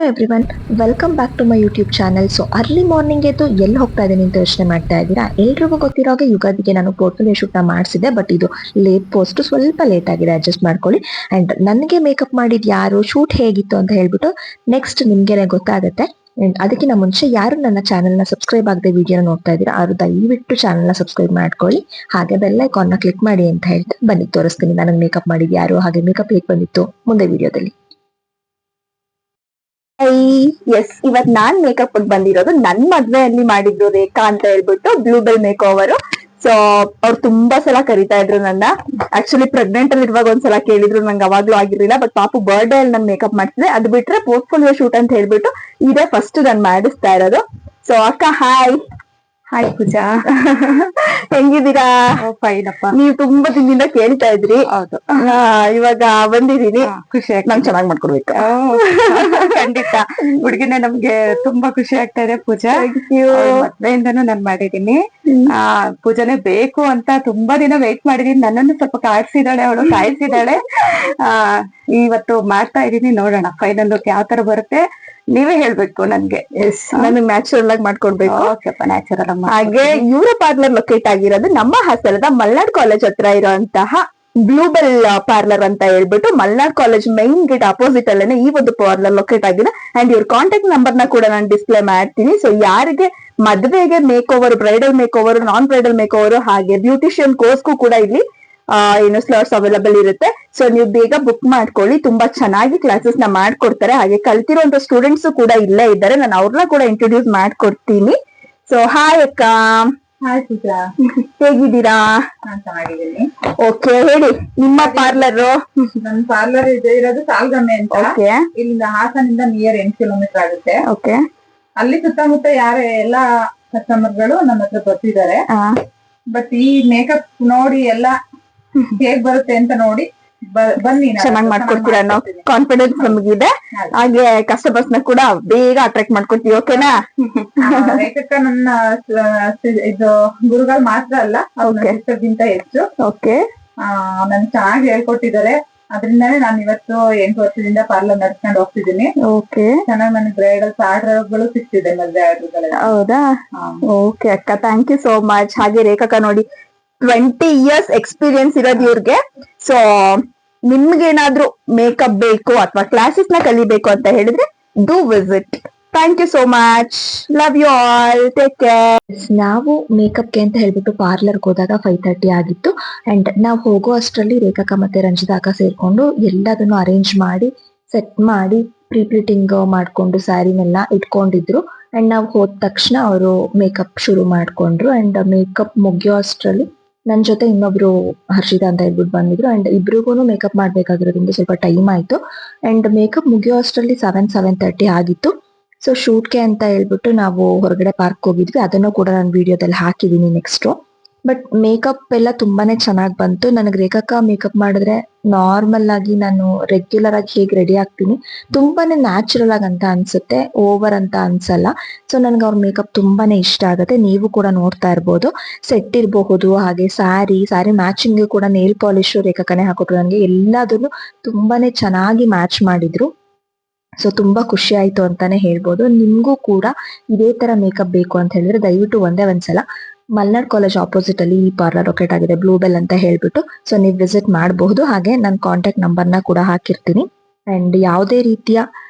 Everyone, welcome back to my YouTube channel. So early morning ಎದ್ದು ಎಲ್ಲಿ ಹೋಗ್ತಾ ಇದ್ದೀನಿ ಅಂತ ಯೋಚನೆ ಮಾಡ್ತಾ ಇದ್ದೀರಾ? ಎಲ್ರಿಗೂ ಗೊತ್ತಿರೋ ಹಾಗೆ ಯುಗಾದಿಗೆ ನಾನು ಪೋರ್ಟ್ಫೋಲಿಯೋ ಶೂಟ್ನ ಮಾಡಿಸಿದ್ದೆ, ಬಟ್ ಇದು ಲೇಟ್ ಪೋಸ್ಟ್, ಸ್ವಲ್ಪ ಲೇಟ್ ಆಗಿದೆ, ಅಡ್ಜಸ್ಟ್ ಮಾಡ್ಕೊಳ್ಳಿ. ಅಂಡ್ ನನಗೆ ಮೇಕಪ್ ಮಾಡಿದ್ ಯಾರು, ಶೂಟ್ ಹೇಗಿತ್ತು ಅಂತ ಹೇಳ್ಬಿಟ್ಟು ನೆಕ್ಸ್ಟ್ ನಿಮ್ಗೆ ಗೊತ್ತಾಗುತ್ತೆ. ಅದಕ್ಕಿಂತ ಮುಂಚೆ ಯಾರು ನನ್ನ ಚಾನಲ್ನ ಸಬ್ಸ್ಕ್ರೈಬ್ ಆಗದೆ ವಿಡಿಯೋ ನೋಡ್ತಾ ಇದ್ದೀರಾ, ಅವರು ದಯವಿಟ್ಟು ಚಾನಲ್ನ ಸಬ್ಸ್ಕ್ರೈಬ್ ಮಾಡ್ಕೊಳ್ಳಿ, ಹಾಗೆ ಬೆಲ್ ಐಕಾನ್ನ ಕ್ಲಿಕ್ ಮಾಡಿ ಅಂತ ಹೇಳ್ತಾ ಬನ್ನಿ ತೋರಿಸ್ತೀನಿ ನನಗೆ ಮೇಕಪ್ ಮಾಡಿದ್ ಯಾರು, ಹಾಗೆ ಮೇಕಪ್ ಹೇಗೆ ಬಂದಿತ್ತು ಮುಂದೆ ವಿಡಿಯೋದಲ್ಲಿ. ಎಸ್, ಇವತ್ ನಾನ್ ಮೇಕಪ್ ಬಂದಿರೋದು ನನ್ ಮದ್ವೆಯಲ್ಲಿ ಮಾಡಿದ್ರು ರೇಖಾ ಅಂತ ಹೇಳ್ಬಿಟ್ಟು ಬ್ಲೂಬೆಲ್ ಮೇಕ್ ಓವರ್. ಸೊ ಅವ್ರು ತುಂಬಾ ಸಲ ಕರಿತಾ ಇದ್ರು ನನ್ನ. ಆಕ್ಚುಲಿ ಪ್ರೆಗ್ನೆಂಟ್ ಅಲ್ಲಿ ಇರುವಾಗ ಒಂದ್ಸಲ ಕೇಳಿದ್ರು, ನಂಗೆ ಅವಾಗ್ಲೂ ಆಗಿರ್ಲಿಲ್ಲ. ಬಟ್ ಪಾಪು ಬರ್ಡೇ ಅಲ್ಲಿ ನನ್ ಮೇಕಪ್ ಮಾಡಿಸಿದೆ. ಅದು ಬಿಟ್ರೆ ಪೋರ್ಟ್ಫೋಲಿಯೋ ಶೂಟ್ ಅಂತ ಹೇಳ್ಬಿಟ್ಟು ಇದೇ ಫಸ್ಟ್ ನಾನ್ ಮಾಡಿಸ್ತಾ ಇರೋದು. ಸೊ ಅಕ್ಕ ಹಾಯ್. ಹಾಯ್ ಪೂಜಾ, ಹೆಂಗಿದ್ದೀರಾ? ಫೈನ್ ಅಪ್ಪ. ನೀವ್ ತುಂಬಾ ದಿನದಿಂದ ಕೇಳ್ತಾ ಇದ್ರಿ. ಹೌದು, ಇವಾಗ ಬಂದಿದೀನಿ. ಖುಷಿ ಆಗ್ತದೆ. ನಾನ್ ಚೆನ್ನಾಗ್ ಮಾಡ್ಕೊಡ್ಬೇಕು. ಖಂಡಿತ ಹುಡುಗಿನ ನಮ್ಗೆ ತುಂಬಾ ಖುಷಿ ಆಗ್ತಾ ಇದೆ ಪೂಜಾ. ಮದ್ವೆಯಿಂದನೂ ನಾನ್ ಮಾಡಿದೀನಿ. ಪೂಜಾನೆ ಬೇಕು ಅಂತ ತುಂಬಾ ದಿನ ವೇಟ್ ಮಾಡಿದೀನಿ. ನನ್ನನ್ನು ಸ್ವಲ್ಪ ಕಾಡ್ಸಿದಾಳೆ, ಅವಳು ಕಾಯಿಸಿದಾಳೆ. ಇವತ್ತು ಮಾಡ್ತಾ ಇದೀನಿ, ನೋಡೋಣ ಫೈನಲ್ ಲುಕ್ ಯಾವ ತರ ಬರುತ್ತೆ ನೀವೇ ಹೇಳ್ಬೇಕು ನನ್ಗೆ. ನನಗೆ ನ್ಯಾಚುರಲ್ ಆಗಿ ಮಾಡ್ಕೊಡ್ಬೇಕು. ಓಕೆಪ್ಪ, ನ್ಯಾಚುರಲ್ ಆಗಿ. ಹಾಗೆ ಇವರ ಪಾರ್ಲರ್ ಲೊಕೇಟ್ ಆಗಿರೋದು ನಮ್ಮ ಹಾಸನದ ಮಲ್ನಾಡ್ ಕಾಲೇಜ್ ಹತ್ರ ಇರುವಂತಹ ಬ್ಲೂಬೆಲ್ ಪಾರ್ಲರ್ ಅಂತ ಹೇಳ್ಬಿಟ್ಟು Malnad college main gate opposite ಅಲ್ಲೇನೆ ಈ ಒಂದು ಪಾರ್ಲರ್ ಲೊಕೇಟ್ ಆಗಿದೆ. ಅಂಡ್ ಇವ್ರ ಕಾಂಟ್ಯಾಕ್ಟ್ ನಂಬರ್ ನ ಕೂಡ ನಾನು ಡಿಸ್ಪ್ಲೇ ಮಾಡ್ತೀನಿ. ಸೊ ಯಾರಿಗೆ ಮದುವೆಗೆ makeover, bridal makeover, non bridal makeover, ಹಾಗೆ ಬ್ಯೂಟಿಷಿಯನ್ ಕೋರ್ಸ್ಗೂ ಕೂಡ ಇಲ್ಲಿ ಏನು ಸ್ಲಾಟ್ಸ್ ಅವೈಲಬಲ್ ಇರುತ್ತೆ. ಸೊ ನೀವು ಬೇಗ ಬುಕ್ ಮಾಡ್ಕೊಳ್ಳಿ. ತುಂಬಾ ಚೆನ್ನಾಗಿ ಕ್ಲಾಸಸ್ ನ ಮಾಡ್ಕೊಡ್ತಾರೆ. ಹಾಗೆ ಕಲ್ತಿರುವಂತ ಸ್ಟೂಡೆಂಟ್ಸ್ ಕೂಡ ಇಲ್ಲೇ ಇದ್ದಾರೆ. ನಾನು ಅವ್ರನ್ನ ಕೂಡ ಇಂಟ್ರೊಡ್ಯೂಸ್ ಮಾಡ್ಕೊಡ್ತೀನಿ. ಸೊ ಹಾಯ್ ಅಕ್ಕ. ಹಾಯ್ ಪೂಜಾ, ಹೇಗಿದ್ದೀರಾ? ನಾನ್ ಚೆನ್ನಾಗಿದ್ದೀನಿ. ಓಕೆ, ಹೇಳಿ ನಿಮ್ಮ ಪಾರ್ಲರ್. ನನ್ ಪಾರ್ಲರ್ ಇರೋದು ಸಾಲ್ಗಮ್ಮೆ ಅಂತ. ಓಕೆ, ಇಲ್ಲಿಂದ ಹಾಸನಿಂದ ನಿಯರ್ 8 ಕಿಲೋಮೀಟರ್ ಆಗುತ್ತೆ. ಓಕೆ. ಅಲ್ಲಿ ಸುತ್ತಮುತ್ತ ಎಲ್ಲಾ ಕಸ್ಟಮರ್ ಗಳು ನಮ್ಮ ಹತ್ರ ಬರ್ತಿದ್ದಾರೆ. ಬಟ್ ಈ ಮೇಕಪ್ ನೋಡಿ ಎಲ್ಲ ಹೇಗ್ ಬರುತ್ತೆ ಅಂತ ನೋಡಿ ಬನ್ನಿ, ಚೆನ್ನಾಗಿ ಮಾಡ್ಕೊಡ್ತೀರಾ ಅನ್ನೋ ಕಾನ್ಫಿಡೆನ್ಸ್ ನಮಗಿದೆ. ಹಾಗೆ ಕಸ್ಟಮರ್ಸ್ ನ ಕೂಡ ಬೇಗ ಅಟ್ರಾಕ್ಟ್ ಮಾಡ್ಕೊಡ್ತೀವಿ. ಓಕೆನಾ? ರೇಖಕ್ಕ ನನ್ನ ಇದು ಗುರುಗಳು ಮಾತ್ರ ಅಲ್ಲ, ಅವ್ರಿಗಿಂತ ಹೆಚ್ಚು. ಓಕೆ, ನನ್ ಚೆನ್ನಾಗಿ ಹೇಳ್ಕೊಟ್ಟಿದ್ದಾರೆ. ಅದರಿಂದಾನೇ ನಾನು ಇವತ್ತು 8 ವರ್ಷದಿಂದ ಪಾರ್ಲರ್ ನಡ್ಸ್ಕೊಂಡು ಹೋಗ್ತಿದ್ದೀನಿ. ಓಕೆ, ಚೆನ್ನಾಗಿ ನನಗೆ ಬ್ರೈಡಲ್ಸ್ ಆರ್ಡರ್ಗಳು ಸಿಗ್ತಿದೆ, ಮದ್ವೆ ಆರ್ಡರ್ಗಳೆಲ್ಲ. ಹೌದಾ? ಓಕೆ ಅಕ್ಕ, ಥ್ಯಾಂಕ್ ಯು ಸೋ ಮಚ್. ಹಾಗೆ ರೇಖಕ್ಕ ನೋಡಿ 20 years ಎಕ್ಸ್ಪೀರಿಯನ್ಸ್ ಇರೋದು ಇವ್ರಿಗೆ. ಸೊ ನಿಮ್ಗೇನಾದ್ರೂ ಮೇಕಪ್ ಬೇಕು ಅಥವಾ ಕ್ಲಾಸಸ್ ನ ಕಲಿಬೇಕು ಅಂತ ಹೇಳಿದ್ರೆ do visit. Thank you so much. Love you all. Take care. ನಾವು ಮೇಕಪ್ಗೆ ಅಂತ ಹೇಳ್ಬಿಟ್ಟು ಪಾರ್ಲರ್ಗೆ ಹೋದಾಗ 5:30 ಆಗಿತ್ತು. ಅಂಡ್ ನಾವು ಹೋಗೋ ಅಷ್ಟರಲ್ಲಿ ರೇಖಕ್ಕ ಮತ್ತೆ ರಂಜಿತಾ ಅಕ್ಕ ಸೇರ್ಕೊಂಡು ಎಲ್ಲದನ್ನು ಅರೇಂಜ್ ಮಾಡಿ ಸೆಟ್ ಮಾಡಿ ಪ್ರೀಪ್ಲೀಟಿಂಗ್ ಮಾಡ್ಕೊಂಡು ಸ್ಯಾರಿನೆಲ್ಲ ಇಟ್ಕೊಂಡಿದ್ರು. ಅಂಡ್ ನಾವು ಹೋದ ತಕ್ಷಣ ಅವರು ಮೇಕಪ್ ಶುರು ಮಾಡ್ಕೊಂಡ್ರು. ಅಂಡ್ ಮೇಕಪ್ ಮುಗಿಯೋ ಅಷ್ಟರಲ್ಲಿ ನನ್ನ ಜೊತೆ ಇನ್ನೊಬ್ರು ಹರ್ಷಿತಾ ಅಂತ ಹೇಳ್ಬಿಟ್ಟು ಬಂದಿದ್ರು. ಅಂಡ್ ಇಬ್ರಿಗೂ ಮೇಕಪ್ ಮಾಡ್ಬೇಕಾಗಿರೋದ್ರಿಂದ ಸ್ವಲ್ಪ ಟೈಮ್ ಆಯ್ತು. ಅಂಡ್ ಮೇಕಪ್ ಮುಗಿಯೋ ಅಷ್ಟರಲ್ಲಿ 7:30 ಆಗಿತ್ತು. ಸೊ ಶೂಟ್ಗೆ ಅಂತ ಹೇಳ್ಬಿಟ್ಟು ನಾವು ಹೊರಗಡೆ ಪಾರ್ಕ್ ಹೋಗಿದ್ವಿ. ಅದನ್ನು ಕೂಡ ನಾನು ವಿಡಿಯೋದಲ್ಲಿ ಹಾಕಿದೀನಿ ನೆಕ್ಸ್ಟ್. ಬಟ್ ಮೇಕಪ್ ಎಲ್ಲ ತುಂಬಾನೇ ಚೆನ್ನಾಗಿ ಬಂತು. ನನಗೆ ರೇಖಕ್ಕ ಮೇಕಪ್ ಮಾಡಿದ್ರೆ ನಾರ್ಮಲ್ ಆಗಿ ನಾನು ರೆಗ್ಯುಲರ್ ಆಗಿ ಹೇಗೆ ರೆಡಿ ಆಗ್ತೀನಿ ತುಂಬಾನೇ ನ್ಯಾಚುರಲ್ ಆಗಿ ಅಂತ ಅನ್ಸುತ್ತೆ, ಓವರ್ ಅಂತ ಅನ್ಸಲ್ಲ. ಸೊ ನನಗೆ ಅವ್ರ ಮೇಕಪ್ ತುಂಬಾನೇ ಇಷ್ಟ ಆಗುತ್ತೆ. ನೀವು ಕೂಡ ನೋಡ್ತಾ ಇರ್ಬೋದು, ಸೆಟ್ ಇರಬಹುದು, ಹಾಗೆ ಸ್ಯಾರಿ ಮ್ಯಾಚಿಂಗ್ ಕೂಡ ನೇಲ್ ಪಾಲಿಶ್ ರೇಖಕ್ಕನೆ ಹಾಕೊಟ್ರು. ನನಗೆ ಎಲ್ಲದನ್ನು ತುಂಬಾನೇ ಚೆನ್ನಾಗಿ ಮ್ಯಾಚ್ ಮಾಡಿದ್ರು. ಸೊ ತುಂಬಾ ಖುಷಿ ಆಯ್ತು ಅಂತಾನೆ ಹೇಳ್ಬೋದು. ನಿಮ್ಗೂ ಕೂಡ ಇದೇ ತರ ಮೇಕಪ್ ಬೇಕು ಅಂತ ಹೇಳಿದ್ರೆ ದಯವಿಟ್ಟು ಒಂದ್ಸಲ ಮಲ್ನಾಡ್ ಕಾಲೇಜ್ ಆಪೋಸಿಟ್ ಅಲ್ಲಿ ಈ ಪಾರ್ಲರ್ ಲೊಕೇಟ್ ಆಗಿದೆ, ಬ್ಲೂಬೆಲ್ ಅಂತ ಹೇಳ್ಬಿಟ್ಟು. ಸೊ ನೀವು ವಿಸಿಟ್ ಮಾಡಬಹುದು. ಹಾಗೆ ನನ್ನ ಕಾಂಟ್ಯಾಕ್ಟ್ ನಂಬರ್ನ ಕೂಡ ಹಾಕಿರ್ತೀನಿ. ಅಂಡ್ ಯಾವುದೇ ರೀತಿಯ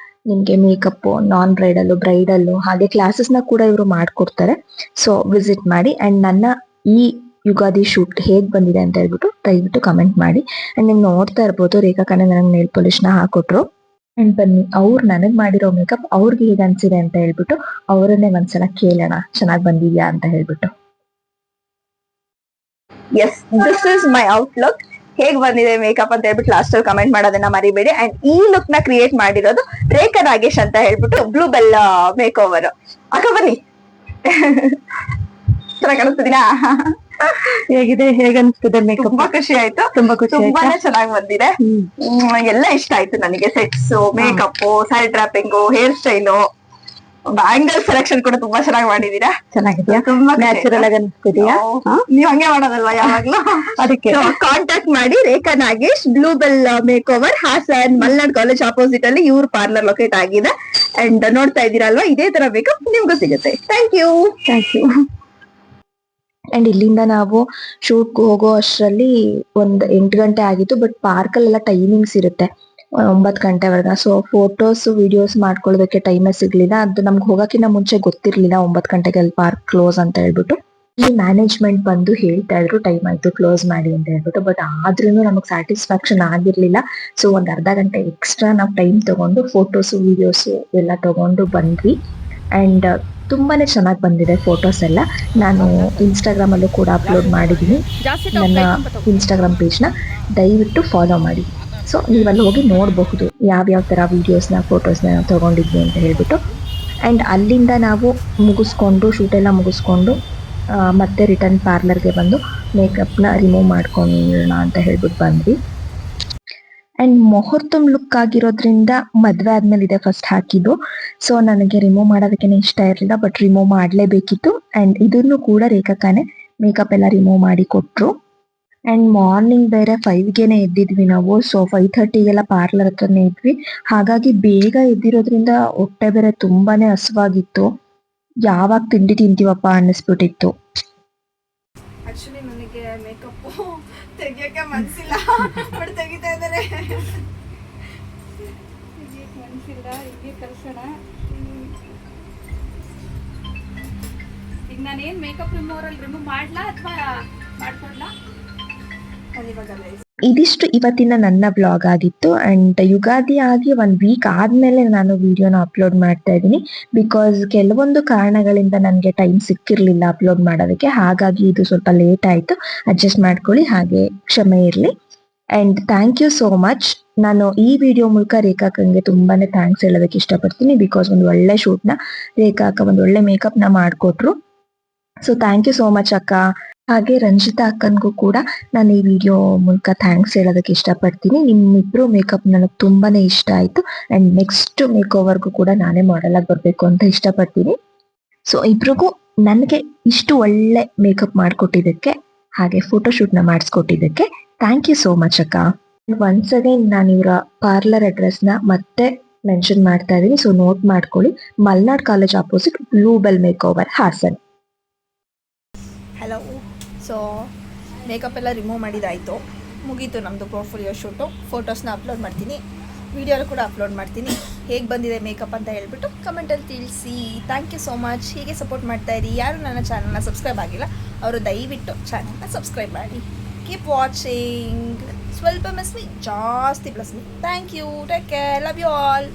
ನಿಮ್ಗೆ ಮೇಕಪ್, ನಾನ್ ಬ್ರೈಡಲ್, ಬ್ರೈಡಲ್, ಹಾಗೆ ಕ್ಲಾಸಸ್ ನ ಕೂಡ ಇವರು ಮಾಡ್ಕೊಡ್ತಾರೆ. ಸೊ ವಿಸಿಟ್ ಮಾಡಿ. ಅಂಡ್ ನನ್ನ ಈ ಯುಗಾದಿ ಶೂಟ್ ಹೇಗ್ ಬಂದಿದೆ ಅಂತ ಹೇಳ್ಬಿಟ್ಟು ದಯವಿಟ್ಟು ಕಮೆಂಟ್ ಮಾಡಿ. ಅಂಡ್ ನೀವು ನೋಡ್ತಾ ಇರ್ಬೋದು, ರೇಖಾಕನೆ ನನಗೆ ನೇಲ್ ಪಾಲಿಶ್ ನ ಹಾಕೊಟ್ರು. ಅಂಡ್ ಬನ್ನಿ ಅವ್ರು ನನಗ್ ಮಾಡಿರೋ ಮೇಕಪ್ ಅವ್ರಿಗೆ ಹೇಗೆ ಅನ್ಸಿದೆ ಅಂತ ಹೇಳ್ಬಿಟ್ಟು ಅವರನ್ನೇ ಒಂದ್ಸಲ ಕೇಳೋಣ, ಚೆನ್ನಾಗಿ ಬಂದಿದ್ಯಾ ಅಂತ ಹೇಳ್ಬಿಟ್ಟು. Yes, this is my outlook. ಹೇಗ್ ಬಂದಿದೆ ಮೇಕಪ್ ಅಂತ ಹೇಳ್ಬಿಟ್ಟು ಲಾಸ್ಟ್ ಅಲ್ಲಿ ಕಮೆಂಟ್ ಮಾಡೋದನ್ನ ಮರಿಬೇಡಿ. ಅಂಡ್ ಈ ಲುಕ್ ನ ಕ್ರಿಯೇಟ್ ಮಾಡಿರೋದು ರೇಖಾ ನಾಗೇಶ್ ಅಂತ ಹೇಳ್ಬಿಟ್ಟು ಬ್ಲೂಬೆಲ್ ಮೇಕ್ ಓವರ್. ಅಕ್ಕ ಬನ್ನಿ. ಚೆನ್ನಾಗಿ ಕಾಣಿಸ್ತಿದ್ದೀನಾ? ಹೇಗಿದೆ, ಹೇಗೆ ಅನ್ಸ್ತಿದೆ ಮೇಕಪ್? ತುಂಬಾ ಖುಷಿ ಆಯ್ತು. ತುಂಬಾನೇ ಚೆನ್ನಾಗಿ ಬಂದಿದೆ. ಎಲ್ಲ ಇಷ್ಟ ಆಯ್ತು ನನಗೆ. Sets, makeup, sari dropping, hair style bangle selection ಕೂಡ ತುಂಬಾ ಚೆನ್ನಾಗಿ ಮಾಡಿದೀರಾ. ಚೆನ್ನಾಗಿದ್ಯಾ? ತುಂಬಾ ನ್ಯಾಚುರಲ್ ಆಗಿ ಅನಿಸ್ತಿದ್ಯಾ? ನೀವ್ ಹಂಗೆ ಮಾಡೋದಲ್ವಾ ಯಾವಾಗ್ಲೂ? ಅದಕ್ಕೆ ಕಾಂಟ್ಯಾಕ್ಟ್ ಮಾಡಿ Rekha Nagesh, blue bell make over, Hassan, Malnad college opposite ಅಲ್ಲಿ ಇವ್ರ ಪಾರ್ಲರ್ ಲೊಕೇಟ್ ಆಗಿದೆ. ಅಂಡ್ ನೋಡ್ತಾ ಇದ್ದೀರಲ್ವಾ, ಇದೇ ತರ ಮೇಕಪ್ ನಿಮ್ಗೂ ಸಿಗುತ್ತೆ. Thank you. ಅಂಡ್ ಇಲ್ಲಿಂದ ನಾವು ಶೂಟ್ ಹೋಗೋ ಅಷ್ಟರಲ್ಲಿ 8 ಗಂಟೆ ಆಗಿತ್ತು. ಬಟ್ ಪಾರ್ಕಲ್ಲೆಲ್ಲ ಟೈಮಿಂಗ್ಸ್ ಇರುತ್ತೆ 9 ಗಂಟೆವರೆಗೆ. ಸೊ ಫೋಟೋಸ್ ವಿಡಿಯೋಸ್ ಮಾಡ್ಕೊಳ್ಳೋದಕ್ಕೆ ಟೈಮೇ ಸಿಗ್ಲಿಲ್ಲ. ಅದು ನಮ್ಗೆ ಹೋಗಕ್ಕಿಂತ ಮುಂಚೆ ಗೊತ್ತಿರ್ಲಿಲ್ಲ 9 ಗಂಟೆಗೆ ಅಲ್ಲಿ ಪಾರ್ಕ್ ಕ್ಲೋಸ್ ಅಂತ ಹೇಳ್ಬಿಟ್ಟು. ಈ ಮ್ಯಾನೇಜ್ಮೆಂಟ್ ಬಂದು ಹೇಳ್ತಾ ಇದ್ರು ಟೈಮ್ ಆಯ್ತು ಕ್ಲೋಸ್ ಮಾಡಿ ಅಂತ ಹೇಳ್ಬಿಟ್ಟು. ಬಟ್ ಆದ್ರೂ ನಮಗೆ ಸ್ಯಾಟಿಸ್ಫ್ಯಾಕ್ಷನ್ ಆಗಿರ್ಲಿಲ್ಲ. ಸೊ ಒಂದ್ ಅರ್ಧ ಗಂಟೆ ಎಕ್ಸ್ಟ್ರಾ ನಾವು ಟೈಮ್ ತಗೊಂಡು ಫೋಟೋಸ್ ವಿಡಿಯೋಸ್ ಎಲ್ಲ ತಗೊಂಡು ಬಂದ್ವಿ. ಅಂಡ್ ತುಂಬಾನೇ ಚೆನ್ನಾಗಿ ಬಂದಿದೆ ಫೋಟೋಸ್ ಎಲ್ಲ. ನಾನು ಇನ್ಸ್ಟಾಗ್ರಾಮ್ ಅಲ್ಲೂ ಕೂಡ ಅಪ್ಲೋಡ್ ಮಾಡಿದ್ದೀನಿ. ನನ್ನ ಇನ್ಸ್ಟಾಗ್ರಾಮ್ ಪೇಜ್ನ ದಯವಿಟ್ಟು ಫಾಲೋ ಮಾಡಿ. ಸೊ ನೀವಲ್ಲಿ ಹೋಗಿ ನೋಡಬಹುದು ಯಾವ್ಯಾವ ಥರ ವೀಡಿಯೋಸ್ನ ಫೋಟೋಸ್ನ ನಾವು ತೊಗೊಂಡಿದ್ವಿ ಅಂತ ಹೇಳ್ಬಿಟ್ಟು. ಆ್ಯಂಡ್ ಅಲ್ಲಿಂದ ನಾವು ಮುಗಿಸ್ಕೊಂಡು ಶೂಟೆಲ್ಲ ಮುಗಿಸ್ಕೊಂಡು ಮತ್ತೆ ರಿಟರ್ನ್ ಪಾರ್ಲರ್ಗೆ ಬಂದು ಮೇಕಪ್ನ ರಿಮೂವ್ ಮಾಡ್ಕೊಳ್ಳೋಣ ಅಂತ ಹೇಳ್ಬಿಟ್ಟು ಬಂದ್ವಿ. ಆ್ಯಂಡ್ ಮುಹೂರ್ತಮ್ ಲುಕ್ ಆಗಿರೋದ್ರಿಂದ ಮದುವೆ ಆದ್ಮೇಲೆ ಇದೆ ಫಸ್ಟ್ ಹಾಕಿದ್ದು. ಸೊ ನನಗೆ ರಿಮೂವ್ ಮಾಡೋದಕ್ಕೆ ಇಷ್ಟ ಇರಲಿಲ್ಲ, ಬಟ್ ರಿಮೂವ್ ಮಾಡಲೇಬೇಕಿತ್ತು. ಆ್ಯಂಡ್ ಇದನ್ನು ಕೂಡ ರೇಖಾನೇ ಮೇಕಪ್ ಎಲ್ಲ ರಿಮೂವ್ ಮಾಡಿ ಕೊಟ್ಟರು. ಆ್ಯಂಡ್ ಮಾರ್ನಿಂಗ್ ಬೇರೆ 5ಗೆನೆ ಎದ್ದಿದ್ವಿ ನಾವು. ಸೊ 5:30ಗೆಲ್ಲ ಪಾರ್ಲರ್ ಹತ್ರನೇ ಇದ್ವಿ. ಹಾಗಾಗಿ ಬೇಗ ಎದ್ದಿರೋದ್ರಿಂದ ಹೊಟ್ಟೆ ಬೇರೆ ತುಂಬಾನೇ ಹಸುವಾಗಿತ್ತು. ಯಾವಾಗ ತಿಂಡಿ ತಿಂತೀವಪ್ಪ ಅನ್ನಿಸ್ಬಿಟ್ಟಿತ್ತು. ಆಕ್ಚುಲಿ ನನಗೆ ಮೇಕಪ್ ತೆಗಿಯಕ್ಕೆ ಮನ್ಸಿಲ್ಲ, ಬಟ್ ತೆಗಿತಾ ಇದ್ದಾರೆ. ಮನ್ಸಿಲ್ಲ, ಹೀಗೆ ಕಳ್ಸೋಣ. ಈಗ ನಾನೇನ್ ಮೇಕಪ್ ರಿಮೂವ್ ಮಾಡ್ಲಾ ಅಥವಾ ಮಾಡ್ಕೊಡ್ಲಾ? ಇದಿಷ್ಟು ಇವತ್ತಿನ ನನ್ನ ಬ್ಲಾಗ್ ಆಗಿತ್ತು. ಅಂಡ್ ಯುಗಾದಿ ಆಗಿ 1 ವೀಕ್ ಆದ್ಮೇಲೆ ನಾನು ವಿಡಿಯೋನ ಅಪ್ಲೋಡ್ ಮಾಡ್ತಾ ಇದ್ದೀನಿ. ಬಿಕಾಸ್ ಕೆಲವೊಂದು ಕಾರಣಗಳಿಂದ ನನಗೆ ಟೈಮ್ ಸಿಕ್ಕಿರ್ಲಿಲ್ಲ ಅಪ್ಲೋಡ್ ಮಾಡೋದಕ್ಕೆ. ಹಾಗಾಗಿ ಇದು ಸ್ವಲ್ಪ ಲೇಟ್ ಆಯ್ತು. ಅಡ್ಜಸ್ಟ್ ಮಾಡ್ಕೊಳ್ಳಿ, ಹಾಗೆ ಕ್ಷಮೆ ಇರಲಿ. And thank you so much. ನಾನು ಈ ವಿಡಿಯೋ ಮೂಲಕ ರೇಖಾಕಂಗೆ ತುಂಬಾನೇ ಥ್ಯಾಂಕ್ಸ್ ಹೇಳೋದಕ್ಕೆ ಇಷ್ಟಪಡ್ತೀನಿ. ಬಿಕಾಸ್ ಒಂದು ಒಳ್ಳೆ ಶೂಟ್ನ ರೇಖಾಕ ಒಂದು ಒಳ್ಳೆ ಮೇಕಪ್ನ ಮಾಡಿಕೊಟ್ರು. So thank you so much ಅಕ್ಕ. ಹಾಗೆ ರಂಜಿತಾ ಅಕ್ಕನ್ಗೂ ಕೂಡ ನಾನು ಈ ವಿಡಿಯೋ ಮೂಲಕ ಥ್ಯಾಂಕ್ಸ್ ಹೇಳೋದಕ್ಕೆ ಇಷ್ಟಪಡ್ತೀನಿ. ನಿಮ್ಮಿಬ್ರು ಮೇಕಪ್ ನನಗೆ ತುಂಬಾನೇ ಇಷ್ಟ ಆಯ್ತು. ಅಂಡ್ ನೆಕ್ಸ್ಟ್ ಮೇಕ್ ಓವರ್ಗೂ ಕೂಡ ನಾನೇ ಮಾಡೆಲ್ ಆಗಿ ಬರಬೇಕು ಅಂತ ಇಷ್ಟಪಡ್ತೀನಿ. ಸೊ ಇಬ್ರಿಗೂ ನನಗೆ ಇಷ್ಟು ಒಳ್ಳೆ ಮೇಕಪ್ ಮಾಡಿಕೊಟ್ಟಿದ್ದಕ್ಕೆ ಹಾಗೆ ಫೋಟೋಶೂಟ್ನ ಮಾಡಿಸ್ಕೊಟ್ಟಿದ್ದಕ್ಕೆ ಥ್ಯಾಂಕ್ ಯು ಸೋ ಮಚ್ ಅಕ್ಕ. ಒನ್ಸ್ ಅಗೈನ್ ನಾನು ಇವರ ಪಾರ್ಲರ್ ಅಡ್ರೆಸ್ನ ಮತ್ತೆ ಮೆನ್ಷನ್ ಮಾಡ್ತಾ ಇದ್ದೀನಿ. ಸೊ ನೋಟ್ ಮಾಡ್ಕೊಳ್ಳಿ. Malnad college opposite, blue bell make over, Hassan. Hello. So makeup ಎಲ್ಲ ರಿಮೂವ್ ಮಾಡಿದಾಯಿತು, ಮುಗೀತು ನಮ್ಮದು ಪೋರ್ಟ್ಫೋಲಿಯೋ ಶೂಟು. ಫೋಟೋಸ್ನ ಅಪ್ಲೋಡ್ ಮಾಡ್ತೀನಿ, ವಿಡಿಯೋಲು ಕೂಡ ಅಪ್ಲೋಡ್ ಮಾಡ್ತೀನಿ. ಹೇಗೆ ಬಂದಿದೆ ಮೇಕಪ್ ಅಂತ ಹೇಳ್ಬಿಟ್ಟು ಕಮೆಂಟಲ್ಲಿ ತಿಳಿಸಿ. Thank you so much. ಹೀಗೆ ಸಪೋರ್ಟ್ ಮಾಡ್ತಾಯಿರಿ. ಯಾರು ನನ್ನ ಚಾನಲ್ನ ಸಬ್ಸ್ಕ್ರೈಬ್ ಆಗಿಲ್ಲ ಅವರು ದಯವಿಟ್ಟು ಚಾನಲ್ನ ಸಬ್ಸ್ಕ್ರೈಬ್ ಮಾಡಿ. Keep watching. ಸ್ವಲ್ಪ ಮಿಸ್ ಮೀ, ಜಾಸ್ತಿ plus me. Thank you. Take care. Love you all.